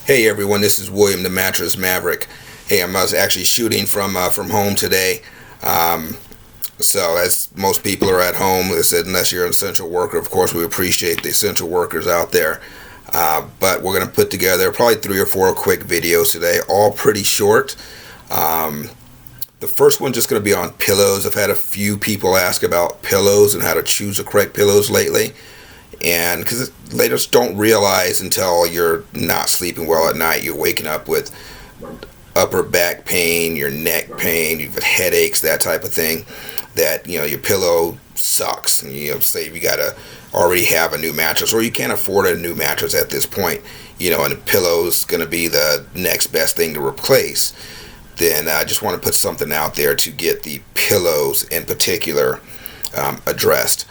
Hey everyone, this is William the Mattress Maverick. Hey, I was actually shooting from home today. Um, so as most people are at home, I said unless you're an essential worker, of course we appreciate the essential workers out there. But we're going to put together probably 3 or 4 quick videos today, all pretty short. Um, the first one's just going to be on pillows. I've had a few people ask about pillows and how to choose the correct pillows lately. And because they just don't realize until you're not sleeping well at night, you're waking up with upper back pain, your neck pain, you've got headaches, that type of thing, that your pillow sucks. And, say you gotta already have a new mattress, or you can't afford a new mattress at this point, and a pillow's gonna be the next best thing to replace. Then I just want to put something out there to get the pillows in particular addressed.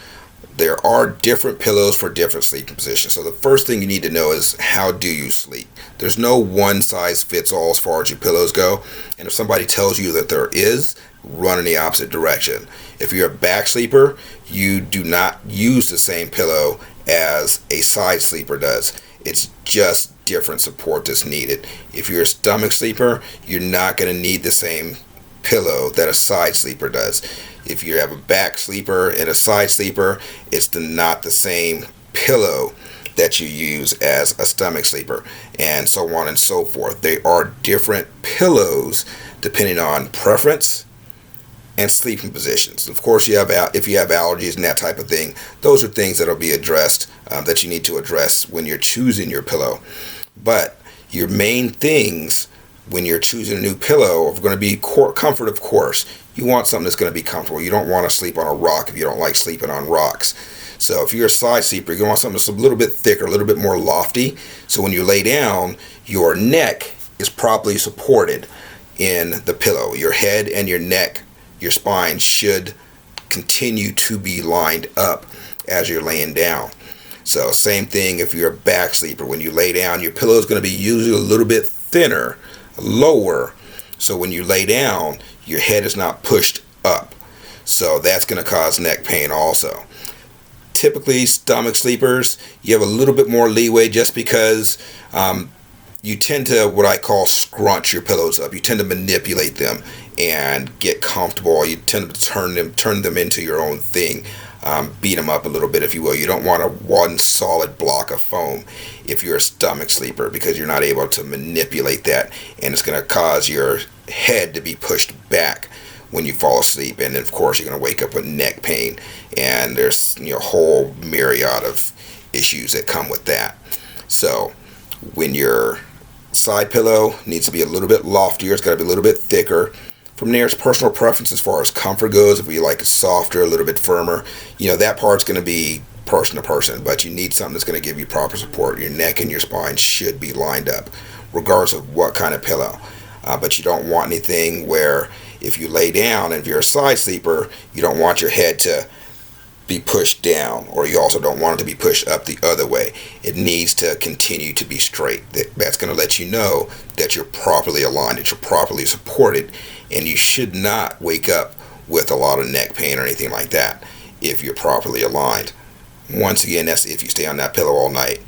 There are different pillows for different sleeping positions. So the first thing you need to know is, how do you sleep? There's no one size fits all as far as your pillows go. And if somebody tells you that there is, run in the opposite direction. If you're a back sleeper, you do not use the same pillow as a side sleeper does. It's just different support that's needed. If you're a stomach sleeper, you're not going to need the same pillow that a side sleeper does. If you have a back sleeper and a side sleeper, it's not the same pillow that you use as a stomach sleeper, and so on and so forth. They are different pillows depending on preference and sleeping positions. Of course, if you have allergies and that type of thing, those are things that will be addressed, that you need to address when you're choosing your pillow. But your main things when you're choosing a new pillow are going to be comfort, of course. You want something that's going to be comfortable. You don't want to sleep on a rock if you don't like sleeping on rocks. So if you're a side sleeper, you're going to want something that's a little bit thicker, a little bit more lofty. So when you lay down, your neck is properly supported in the pillow. Your head and your neck, your spine should continue to be lined up as you're laying down. So same thing if you're a back sleeper. When you lay down, your pillow is going to be usually a little bit thinner, lower, so when you lay down, your head is not pushed up, so that's going to cause neck pain also. Typically, stomach sleepers, you have a little bit more leeway, just because you tend to, what I call, scrunch your pillows up. You tend to manipulate them and get comfortable. You tend to turn them into your own thing. Beat them up a little bit, if you will. You don't want one solid block of foam if you're a stomach sleeper, because you're not able to manipulate that, and it's going to cause your head to be pushed back when you fall asleep, and then of course you're going to wake up with neck pain, and there's a whole myriad of issues that come with that. So when your side pillow needs to be a little bit loftier, it's got to be a little bit thicker. From there, it's personal preference as far as comfort goes. If you like it softer, a little bit firmer, that part's going to be person to person. But you need something that's going to give you proper support. Your neck and your spine should be lined up, regardless of what kind of pillow. But you don't want anything where, if you lay down, and if you're a side sleeper, you don't want your head to be pushed down, or you also don't want it to be pushed up the other way. It needs to continue to be straight. That's going to let you know that you're properly aligned, that you're properly supported, and you should not wake up with a lot of neck pain or anything like that if you're properly aligned. Once again, that's if you stay on that pillow all night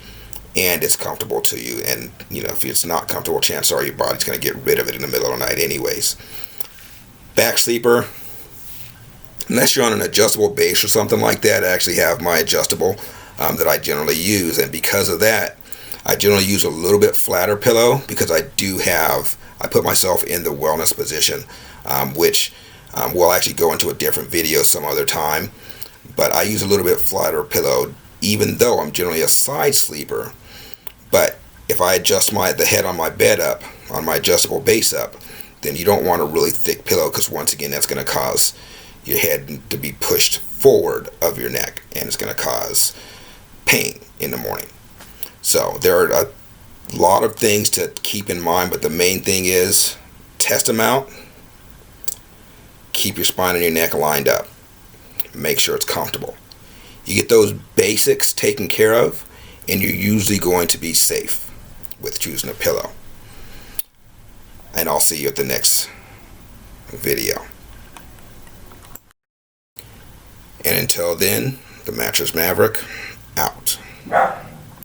and it's comfortable to you. And if it's not comfortable, chances are your body's going to get rid of it in the middle of the night anyways. Back sleeper, unless you're on an adjustable base or something like that, I actually have my adjustable that I generally use, and because of that, I generally use a little bit flatter pillow, because I put myself in the wellness position, which we'll actually go into a different video some other time. But I use a little bit flatter pillow, even though I'm generally a side sleeper. But if I adjust the head on my bed up, on my adjustable base up, then you don't want a really thick pillow, because once again, that's going to cause your head to be pushed forward of your neck, and it's going to cause pain in the morning. So there are a lot of things to keep in mind, but the main thing is, test them out, keep your spine and your neck lined up, make sure it's comfortable. You get those basics taken care of, and you're usually going to be safe with choosing a pillow. And I'll see you at the next video. And until then, the Mattress Maverick, out.